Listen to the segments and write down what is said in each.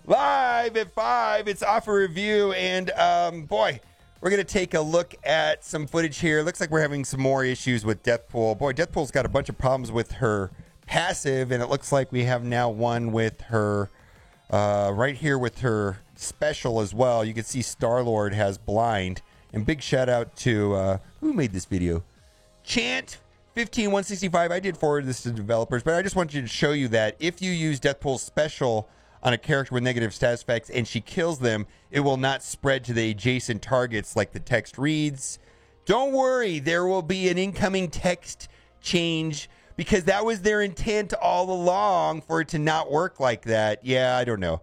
Live at 5, it's Offer Review, and boy, we're going to take a look at some footage here. Looks like we're having some more issues with Deathpool. Boy, Deathpool's got a bunch of problems with her passive, and it looks like we have now one with her, right here with her special as well. You can see Star-Lord has blind, and big shout out to, who made this video? Chant15165. I did forward this to developers, but I just want you to show you that if you use Deathpool's special on a character with negative status effects and she kills them, it will not spread to the adjacent targets like the text reads. Don't worry, there will be an incoming text change because that was their intent all along, for it to not work like that. Yeah, I don't know.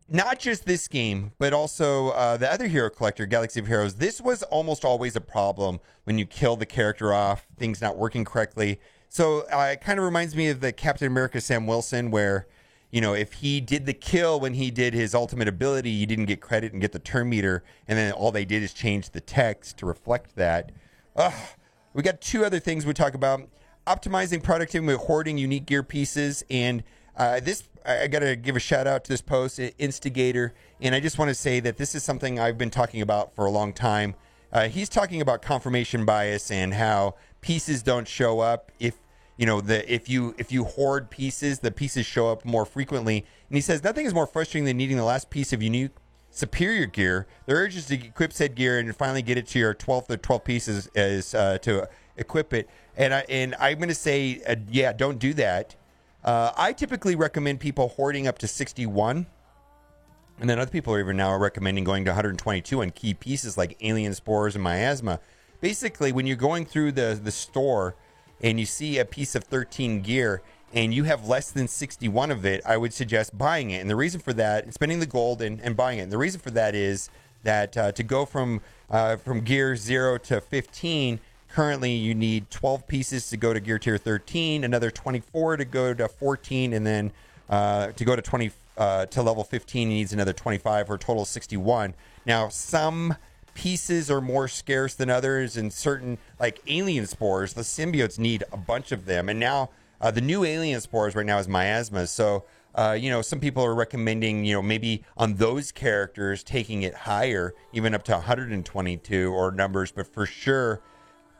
Not just this game, but also the other Hero Collector, Galaxy of Heroes. This was almost always a problem when you kill the character off, things not working correctly. So it kind of reminds me of the Captain America Sam Wilson, where, you know, if he did the kill when he did his ultimate ability, you didn't get credit and get the turn meter, and then all they did is change the text to reflect that. We got two other things we talk about. Optimizing productivity with hoarding unique gear pieces, and this, I got to give a shout out to this post, Instigator, and I just want to say that this is something I've been talking about for a long time. He's talking about confirmation bias and how pieces don't show up if you hoard pieces, the pieces show up more frequently. And he says nothing is more frustrating than needing the last piece of unique superior gear. The urge is to equip said gear and finally get it to your 12th or 12 pieces is to equip it. And I'm going to say, yeah, don't do that. I typically recommend people hoarding up to 61. And then other people are even now recommending going to 122 on key pieces like alien spores and miasma. Basically, when you're going through the store and you see a piece of 13 gear and you have less than 61 of it, I would suggest buying it. And the reason for that, spending the gold and buying it. And the reason for that is that to go from gear 0 to 15, currently you need 12 pieces to go to gear tier 13, another 24 to go to 14, and then to go to 20 to level 15, he needs another 25 for a total of 61. Now, some pieces are more scarce than others, and certain, like alien spores, the symbiotes need a bunch of them. And now the new alien spores right now is miasma. So some people are recommending, maybe on those characters taking it higher, even up to 122 or numbers, but for sure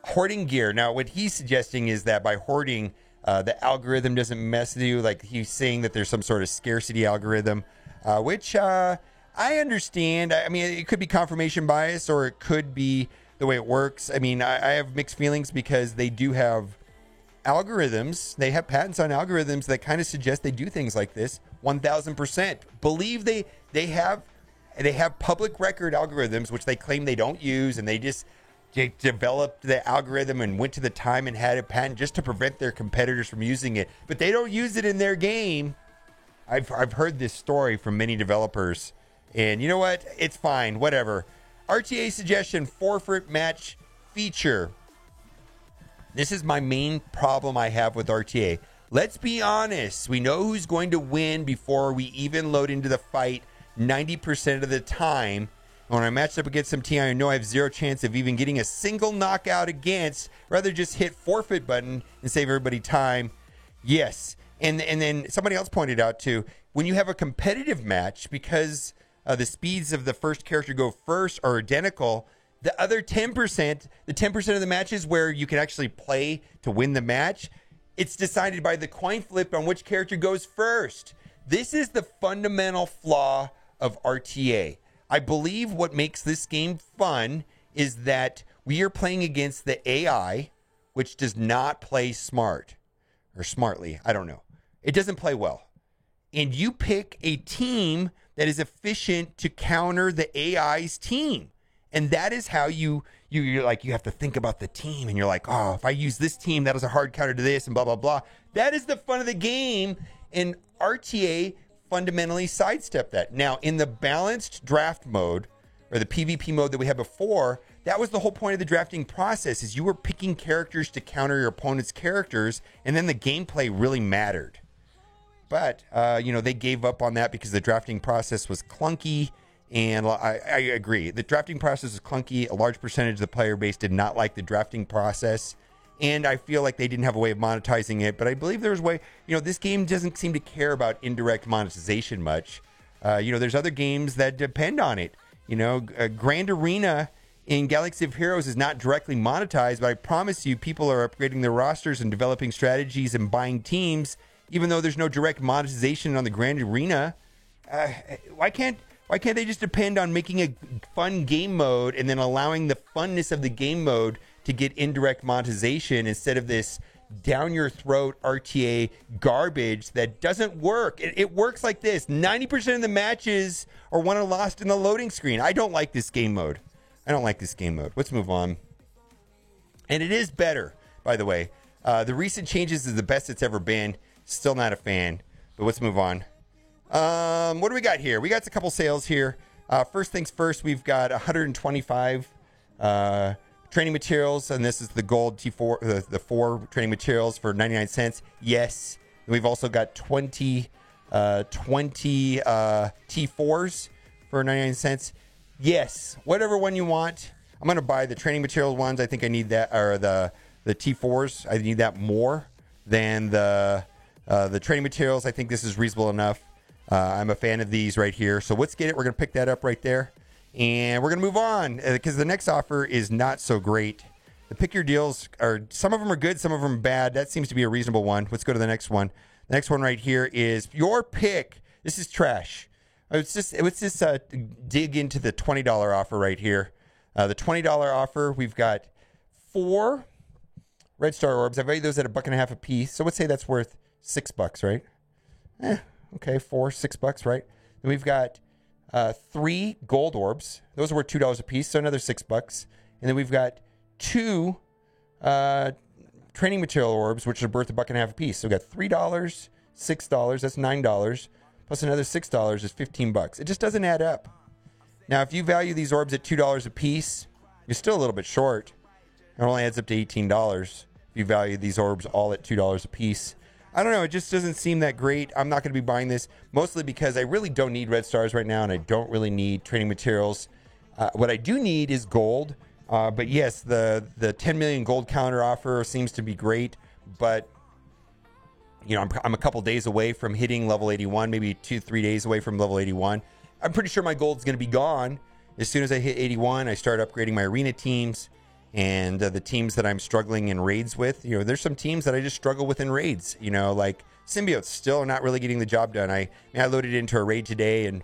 hoarding gear. Now what he's suggesting is that by hoarding, the algorithm doesn't mess with you. Like, he's saying that there's some sort of scarcity algorithm, which I understand. I mean, it could be confirmation bias, or it could be the way it works. I mean, I have mixed feelings because they do have algorithms. They have patents on algorithms that kind of suggest they do things like this. 1,000%. Believe they have public record algorithms, which they claim they don't use, and they developed the algorithm and went to the time and had a patent just to prevent their competitors from using it. But they don't use it in their game. I've heard this story from many developers. And you know what? It's fine. Whatever. RTA suggestion, forfeit match feature. This is my main problem I have with RTA. Let's be honest. We know who's going to win before we even load into the fight 90% of the time. And when I matched up against some team I know I have zero chance of even getting a single knockout against, rather just hit forfeit button and save everybody time. Yes. And then somebody else pointed out too, when you have a competitive match, because the speeds of the first character go first are identical, the other 10%, the 10% of the matches where you can actually play to win the match, it's decided by the coin flip on which character goes first. This is the fundamental flaw of RTA. I believe what makes this game fun is that we are playing against the AI, which does not play smart or smartly. I don't know. It doesn't play well. And you pick a team that is efficient to counter the AI's team. And that is how you're like, you have to think about the team, and you're like, oh, if I use this team, that is a hard counter to this, and blah, blah, blah. That is the fun of the game. And RTA fundamentally sidestep that. Now, in the balanced draft mode, or the PvP mode that we had before, that was the whole point of the drafting process, is you were picking characters to counter your opponent's characters, and then the gameplay really mattered. But, they gave up on that because the drafting process was clunky, and I agree. The drafting process was clunky. A large percentage of the player base did not like the drafting process, and I feel like they didn't have a way of monetizing it. But I believe there's a way. This game doesn't seem to care about indirect monetization much. There's other games that depend on it. Grand Arena in Galaxy of Heroes is not directly monetized, but I promise you, people are upgrading their rosters and developing strategies and buying teams, even though there's no direct monetization on the Grand Arena. Why can't they just depend on making a fun game mode and then allowing the funness of the game mode to get indirect monetization instead of this down your throat RTA garbage that doesn't work? It works like this. 90% of the matches are won or lost in the loading screen. I don't like this game mode. Let's move on. And it is better, by the way. The recent changes is the best it's ever been. Still not a fan, but let's move on. What do we got here? We got a couple sales here. First things first, we've got 125 training materials, and this is the gold T4, the 4 training materials for 99 cents. Yes. And we've also got 20 T4s for 99 cents. Yes. Whatever one you want. I'm going to buy the training material ones. I think I need that, or the T4s. I need that more than the training materials. I think this is reasonable enough. I'm a fan of these right here. So let's get it. We're going to pick that up right there. And we're going to move on because the next offer is not so great. The pick your deals some of them are good, some of them are bad. That seems to be a reasonable one. Let's go to the next one. The next one right here is your pick. This is trash. Let's just dig into the $20 offer right here. The $20 offer, we've got 4 Red Star orbs. I value those at $1.50 a piece. So let's say that's worth $6, right? Okay, $6, right? Then we've got 3 gold orbs. Those are worth $2 a piece, so another $6. And then we've got 2 training material orbs, which are worth $1.50 a piece. So we've got $3, $6, that's $9, plus another $6 is $15. It just doesn't add up. Now, if you value these orbs at $2 a piece, you're still a little bit short. It only adds up to $18 if you value these orbs all at $2 a piece. I don't know. It just doesn't seem that great. I'm not going to be buying this, mostly because I really don't need red stars right now, and I don't really need training materials. What I do need is gold. But yes, the 10 million gold counter offer seems to be great. But I'm a couple days away from hitting level 81, maybe 2-3 days away from level 81. I'm pretty sure my gold's going to be gone as soon as I hit 81. I start upgrading my arena teams. And the teams that I'm struggling in raids with, there's some teams that I just struggle with in raids, like Symbiotes still not really getting the job done. I loaded into a raid today and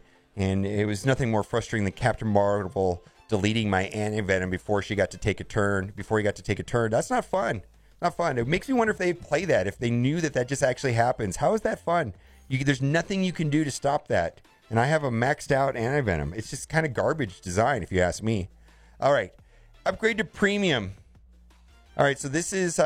it was nothing more frustrating than Captain Marvel deleting my Anti-Venom before he got to take a turn. That's not fun. Not fun. It makes me wonder if they play that, if they knew that just actually happens. How is that fun? There's nothing you can do to stop that. And I have a maxed out Anti-Venom. It's just kind of garbage design, if you ask me. All right. Upgrade to premium. All right, so this is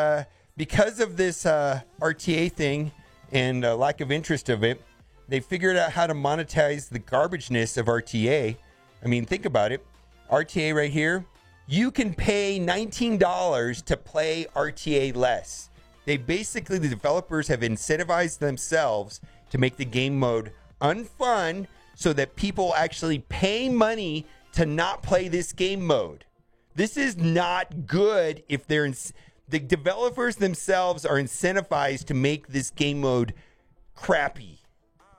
because of this RTA thing and lack of interest of it, they figured out how to monetize the garbageness of RTA. I mean, think about it. RTA right here, you can pay $19 to play RTA less. The developers have incentivized themselves to make the game mode unfun so that people actually pay money to not play this game mode. This is not good if the developers themselves are incentivized to make this game mode crappy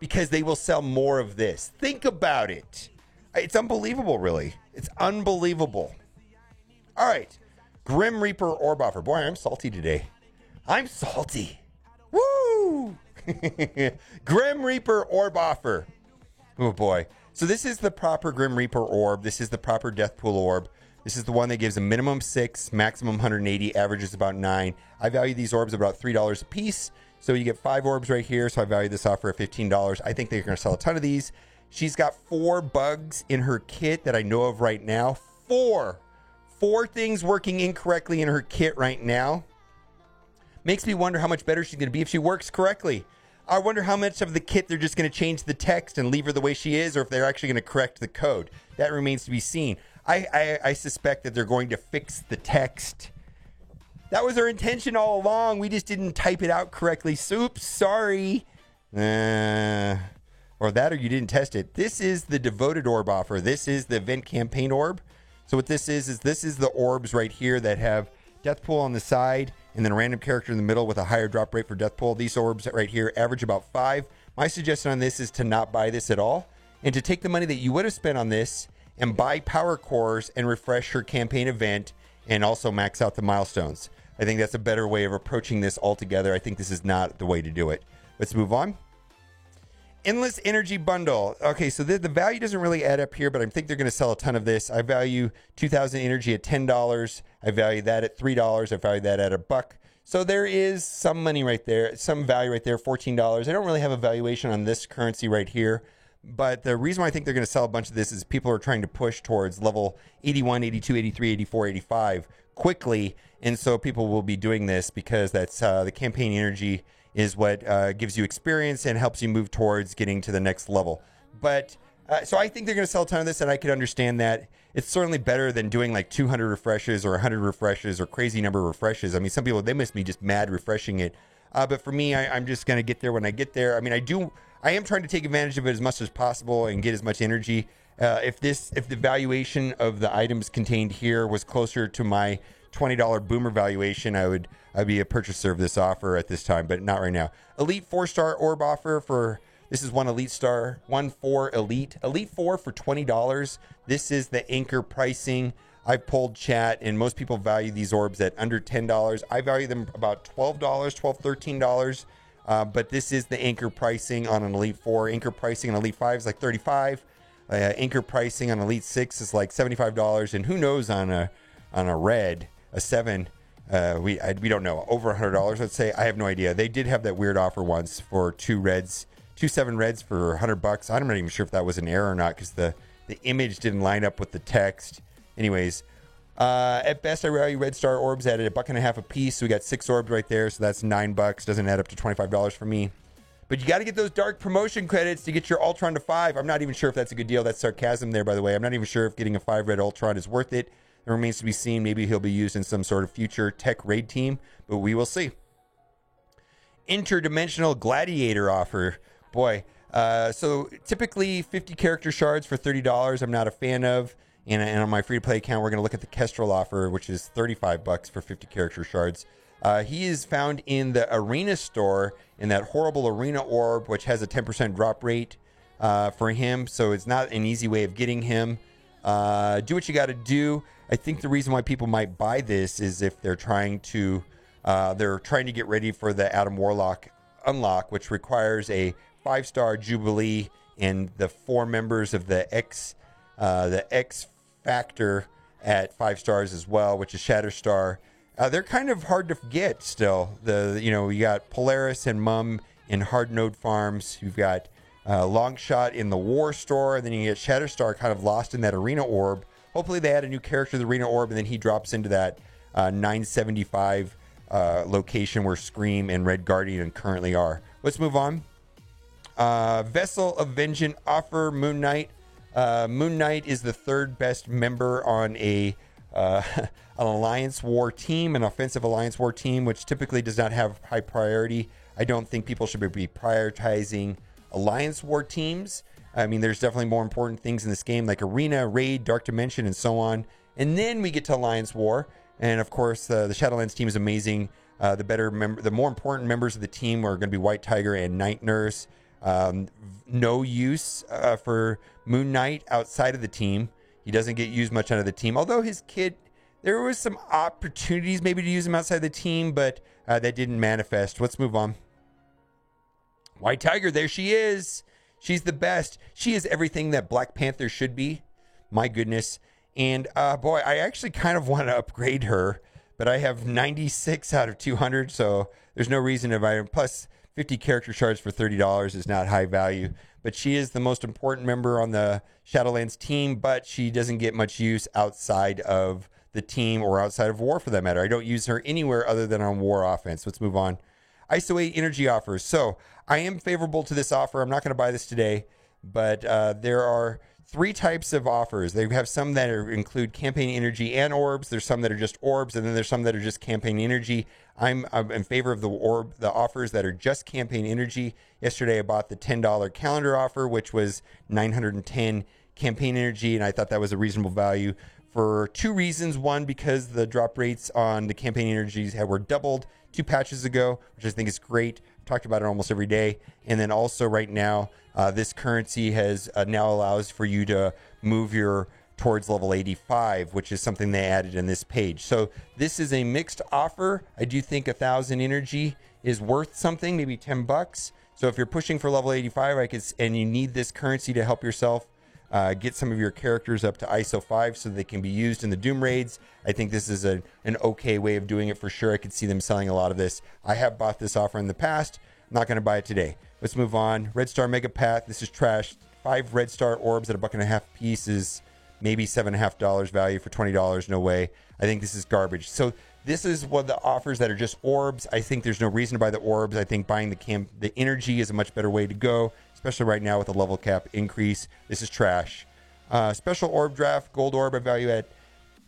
because they will sell more of this. Think about it. It's unbelievable, really. It's unbelievable. All right. Grim Reaper Orb Offer. Boy, I'm salty today. I'm salty. Woo! Grim Reaper Orb Offer. Oh, boy. So this is the proper Grim Reaper Orb. This is the proper Deathpool Orb. This is the one that gives a minimum 6, maximum 180, averages about 9. I value these orbs about $3 a piece. So you get 5 orbs right here. So I value this offer at $15. I think they're going to sell a ton of these. She's got 4 bugs in her kit that I know of right now. 4 things working incorrectly in her kit right now. Makes me wonder how much better she's going to be if she works correctly. I wonder how much of the kit they're just going to change the text and leave her the way she is, or if they're actually going to correct the code. That remains to be seen. I suspect that they're going to fix the text. That was our intention all along. We just didn't type it out correctly. Oops, sorry. Or that, or you didn't test it. This is the Devoted Orb offer. This is the Event Campaign Orb. So what this is this is the orbs right here that have Deathpool on the side and then a random character in the middle with a higher drop rate for death pool. These orbs right here average about 5. My suggestion on this is to not buy this at all, and to take the money that you would have spent on this and buy power cores and refresh her campaign event and also max out the milestones. I think that's a better way of approaching this altogether. I think this is not the way to do it. Let's move on. Endless Energy Bundle. Okay, so the value doesn't really add up here, but I think they're going to sell a ton of this. I value 2,000 energy at $10. I value that at $3. I value that at $1. So there is some money right there, some value right there, $14. I don't really have a valuation on this currency right here, but the reason why I think they're going to sell a bunch of this is people are trying to push towards level 81, 82, 83, 84, 85 quickly, and so people will be doing this because that's the campaign energy is what gives you experience and helps you move towards getting to the next level. But so I think they're going to sell a ton of this, and I could understand that. It's certainly better than doing like 200 refreshes or 100 refreshes or crazy number of refreshes. I mean, some people, they must be just mad refreshing it. But for me, I'm just going to get there when I get there. I mean, I am trying to take advantage of it as much as possible and get as much energy. If the valuation of the items contained here was closer to my $20 boomer valuation, I'd be a purchaser of this offer at this time, but not right now. Elite 4-star orb offer for, this is one Elite star, 1-4 Elite. Elite 4 for $20. This is the anchor pricing. I pulled chat, and most people value these orbs at under $10. I value them about $12, $13. But this is the anchor pricing on an Elite 4. Anchor pricing on Elite 5 is like $35. Anchor pricing on Elite 6 is like $75. And who knows on a red, a 7, we don't know, over $100, let's say. I have no idea. They did have that weird offer once for 2 7 reds for $100. I'm not even sure if that was an error or not because the image didn't line up with the text. Anyways, at best, I value red star orbs at $1.50 a piece. So we got 6 orbs right there, so that's $9. Doesn't add up to $25 for me. But you got to get those dark promotion credits to get your Ultron to 5. I'm not even sure if that's a good deal. That's sarcasm there, by the way. I'm not even sure if getting a 5 red Ultron is worth it. It remains to be seen. Maybe he'll be used in some sort of future tech raid team, but we will see. Interdimensional Gladiator offer. Boy, so typically 50 character shards for $30 I'm not a fan of. And on my free-to-play account, we're going to look at the Kestrel offer, which is $35 for 50 character shards. He is found in the arena store in that horrible arena orb, which has a 10% drop rate for him. So it's not an easy way of getting him. Do what you got to do. I think the reason why people might buy this is if they're trying to get ready for the Adam Warlock unlock, which requires a 5-star Jubilee and the 4 members of the X Factor at 5 stars as well, which is Shatterstar. They're kind of hard to get still. You got Polaris and Mum in Hard Node Farms. You've got Longshot in the War Store, and then you get Shatterstar kind of lost in that Arena Orb. Hopefully they add a new character to the Arena Orb, and then he drops into that 975 location where Scream and Red Guardian currently are. Let's move on. Vessel of Vengeance offer Moon Knight. Moon Knight is the 3rd best member on an Alliance War team, an offensive Alliance War team, which typically does not have high priority. I don't think people should be prioritizing Alliance War teams. I mean, there's definitely more important things in this game like Arena, Raid, Dark Dimension, and so on. And then we get to Alliance War. And of course, the Shadowlands team is amazing. The more important members of the team are going to be White Tiger and Night Nurse. No use for Moon Knight outside of the team. He doesn't get used much out of the team. Although his kid, there was some opportunities maybe to use him outside the team, but that didn't manifest. Let's move on. White Tiger, there she is. She's the best. She is everything that Black Panther should be. My goodness. And boy, I actually kind of want to upgrade her, but I have 96 out of 200, so there's no reason to buy her. Plus, 50 character shards for $30 is not high value. But she is the most important member on the Shadowlands team, but she doesn't get much use outside of the team or outside of War for that matter. I don't use her anywhere other than on War offense. Let's move on. ISO 8 energy offers. So I am favorable to this offer. I'm not going to buy this today, but there are 3 types of offers. They have some that include campaign energy and orbs. There's some that are just orbs, and then there's some that are just campaign energy. I'm in favor of the offers that are just campaign energy. Yesterday, I bought the $10 calendar offer, which was 910 campaign energy, and I thought that was a reasonable value for two reasons. One, because the drop rates on the campaign energies were doubled 2 patches ago, which I think is great. I've talked about it almost every day. And then also right now, this currency has now allows for you to move your towards level 85, which is something they added in this page. So this is a mixed offer. I do think 1,000 energy is worth something, maybe $10. So if you're pushing for level 85, and you need this currency to help yourself get some of your characters up to ISO 5 so they can be used in the Doom raids, I think this is an okay way of doing it for sure. I could see them selling a lot of this. I have bought this offer in the past. I'm not going to buy it today. Let's move on. Red Star Mega Path. This is trash. 5 Red Star orbs at $1.50 piece is maybe $7.50 value for $20. No way. I think this is garbage. So this is one of the offers that are just orbs. I think there's no reason to buy the orbs. I think buying the energy is a much better way to go, especially right now with the level cap increase. This is trash. Special orb draft, gold orb I value at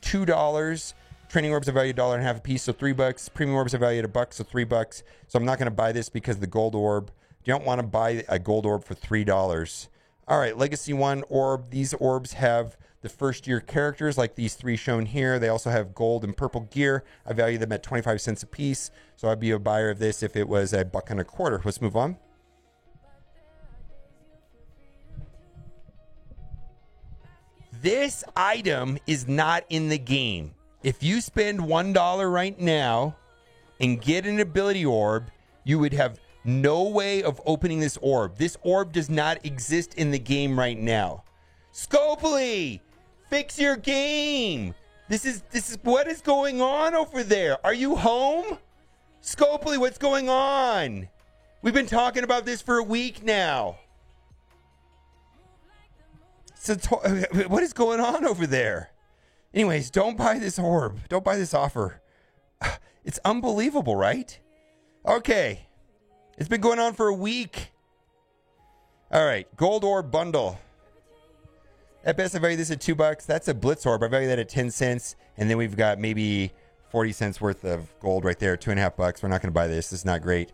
$2. Training orbs are valued $1.50 a piece, so $3. Premium orbs are valued at $1, so $3. So I'm not going to buy this because the gold orb. You don't want to buy a gold orb for $3. All right, Legacy 1 orb. These orbs have the first year characters like these 3 shown here. They also have gold and purple gear. I value them at 25 cents a piece. So I'd be a buyer of this if it was $1.25. Let's move on. This item is not in the game. If you spend $1 right now and get an ability orb, you would have no way of opening this orb. This orb does not exist in the game right now. Scopely, fix your game. This is what is going on over there. Are you home? Scopely, what's going on? We've been talking about this for a week now. So what is going on over there? Anyways, don't buy this orb. Don't buy this offer. It's unbelievable, right? Okay. It's been going on for a week. All right. Gold orb bundle. At best, I value this at $2. That's a Blitz orb. I value that at 10 cents. And then we've got maybe 40 cents worth of gold right there. $2.50. We're not going to buy this. This is not great.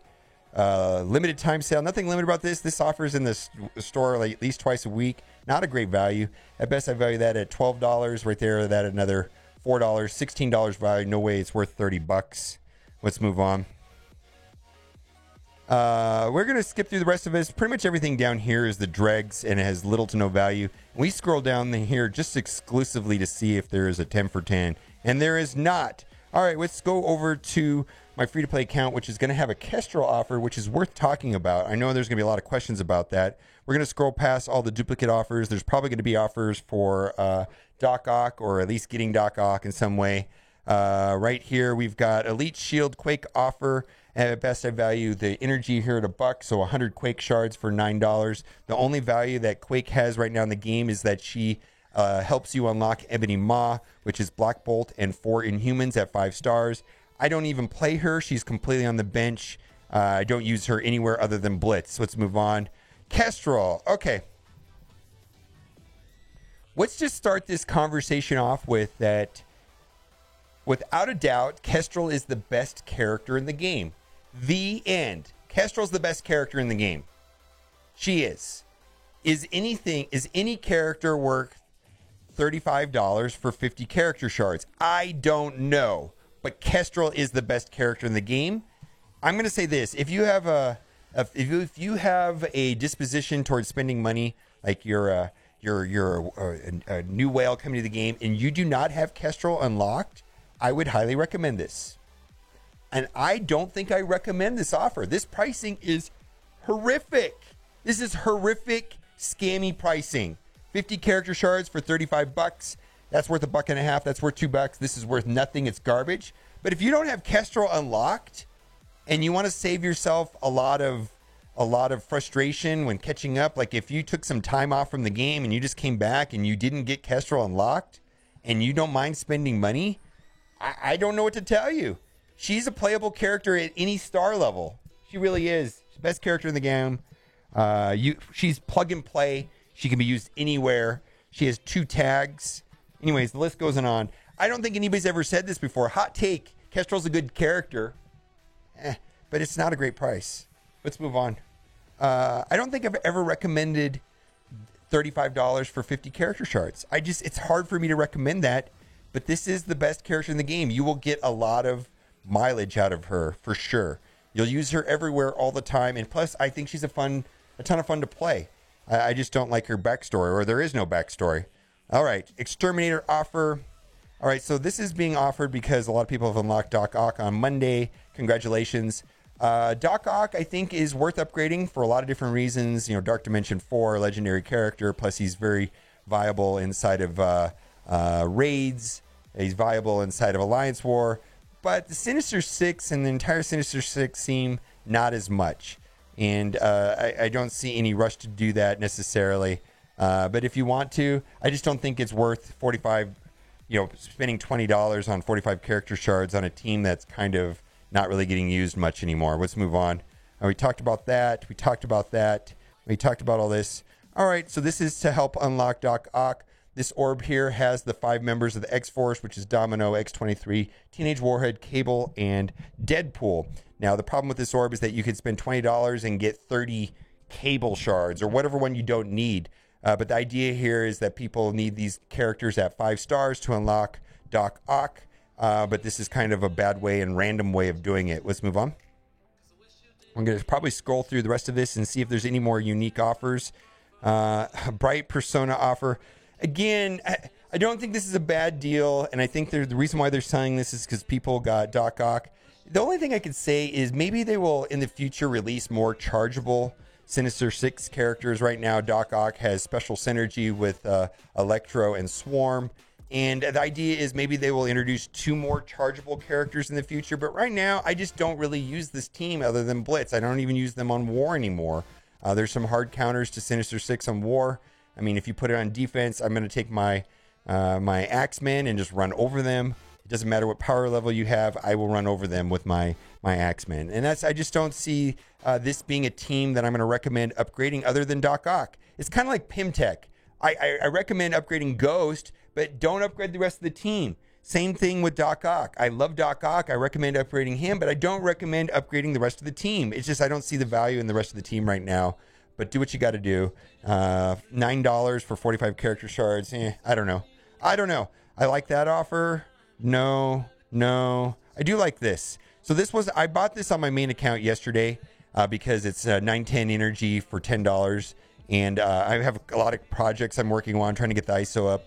Limited time sale. Nothing limited about this. This offers in the store like at least twice a week. Not a great value. At best, I value that at $12 right there. That another $4, $16 value. No way it's worth $30. Let's move on. We're going to skip through the rest of this. Pretty much everything down here is the dregs, and it has little to no value. We scroll down here just exclusively to see if there is a 10 for 10, and there is not. All right, let's go over to my free-to-play account, which is going to have a Kestrel offer, which is worth talking about. I know there's going to be a lot of questions about that. We're going to scroll past all the duplicate offers. There's probably going to be offers for Doc Ock, or at least getting Doc Ock in some way. Right here, we've got Elite Shield Quake offer. At best, I value the energy here at $1, so 100 Quake shards for $9. The only value that Quake has right now in the game is that she helps you unlock Ebony Maw, which is Black Bolt and 4 Inhumans at 5 stars. I don't even play her. She's completely on the bench. I don't use her anywhere other than Blitz. Let's move on. Kestrel. Okay. Let's just start this conversation off with that. Without a doubt, Kestrel is the best character in the game. The end. Kestrel's the best character in the game. She is. Is any character worth $35 for 50 character shards? I don't know. But Kestrel is the best character in the game. I'm going to say this: if you have if you have a disposition towards spending money, like you're a new whale coming to the game, and you do not have Kestrel unlocked, I would highly recommend this. And I don't think I recommend this offer. This pricing is horrific. This is horrific, scammy pricing. 50 character shards for $35. That's worth $1.50. That's worth $2. This is worth nothing. It's garbage. But if you don't have Kestrel unlocked and you want to save yourself a lot of frustration when catching up, like if you took some time off from the game and you just came back and you didn't get Kestrel unlocked and you don't mind spending money, I don't know what to tell you. She's a playable character at any star level. She really is. She's the best character in the game. She's plug and play. She can be used anywhere. She has 2 tags. Anyways, the list goes on. I don't think anybody's ever said this before. Hot take. Kestrel's a good character. But it's not a great price. Let's move on. I don't think I've ever recommended $35 for 50 character shards. It's hard for me to recommend that but this is the best character in the game. You will get a lot of mileage out of her for sure. You'll use her everywhere all the time, and plus I think she's a ton of fun to play. I just don't like her backstory, or there is no backstory. All right, Exterminator offer. All right, so this is being offered because a lot of people have unlocked Doc Ock on Monday. Congratulations. Doc Ock, I think, is worth upgrading for a lot of different reasons. You know, Dark Dimension 4, legendary character, plus he's very viable inside of raids. He's viable inside of Alliance War. But the Sinister Six and the entire Sinister Six seem not as much. And I don't see any rush to do that necessarily. But if you want to, I just don't think it's worth spending $20 on 45 character shards on a team that's kind of not really getting used much anymore. Let's move on. We talked about that. We talked about all this. All right, so this is to help unlock Doc Ock. This orb here has the 5 members of the X-Force, which is Domino, X-23, Teenage Warhead, Cable, and Deadpool. Now, the problem with this orb is that you could spend $20 and get 30 Cable shards, or whatever one you don't need. But the idea here is that people need these characters at 5 stars to unlock Doc Ock. But this is kind of a bad way and random way of doing it. Let's move on. I'm going to probably scroll through the rest of this and see if there's any more unique offers. Bright Persona offer. Again, I don't think this is a bad deal. And I think the reason why they're selling this is because people got Doc Ock. The only thing I could say is maybe they will in the future release more chargeable Sinister Six characters. Right now, Doc Ock has special synergy with Electro and Swarm. And the idea is maybe they will introduce 2 more chargeable characters in the future. But right now, I just don't really use this team other than Blitz. I don't even use them on War anymore. There's some hard counters to Sinister Six on War. I mean, if you put it on defense, I'm going to take my Axemen and just run over them. It doesn't matter what power level you have. I will run over them with my Axemen. And I just don't see this being a team that I'm going to recommend upgrading other than Doc Ock. It's kind of like Pimtech. I recommend upgrading Ghost, but don't upgrade the rest of the team. Same thing with Doc Ock. I love Doc Ock. I recommend upgrading him, but I don't recommend upgrading the rest of the team. It's just I don't see the value in the rest of the team right now. But do what you got to do. $9 for 45 character shards. I don't know. I like that offer. No. I do like this. So I bought this on my main account yesterday because it's 910 energy for $10. And I have a lot of projects I'm working on, trying to get the ISO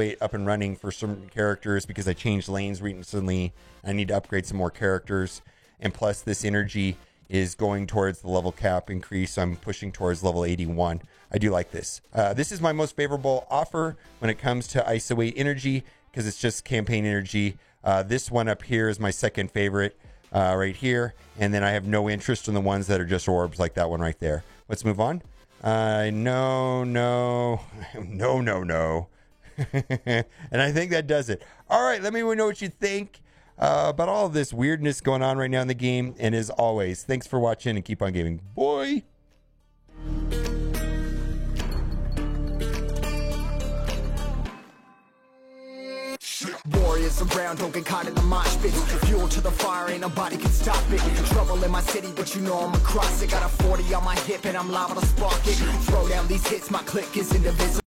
8 up and running for some characters because I changed lanes recently. I need to upgrade some more characters. And plus, this energy is going towards the level cap increase. So I'm pushing towards level 81. I do like this. This is my most favorable offer when it comes to ISO 8 energy because it's just campaign energy. This one up here is my second favorite right here. And then I have no interest in the ones that are just orbs like that one right there. Let's move on. No. And I think that does it. All right, let me know what you think about all of this weirdness going on right now in the game. And as always, thanks for watching and keep on gaming. Boy. Warriors around, don't get caught in the mosh pit. Fuel to the fire, ain't nobody can stop it. Trouble in my city, but you know I'm across it. Got a 40 on my hip and I'm liable to spark it. Throw down these hits, my click is indivisible.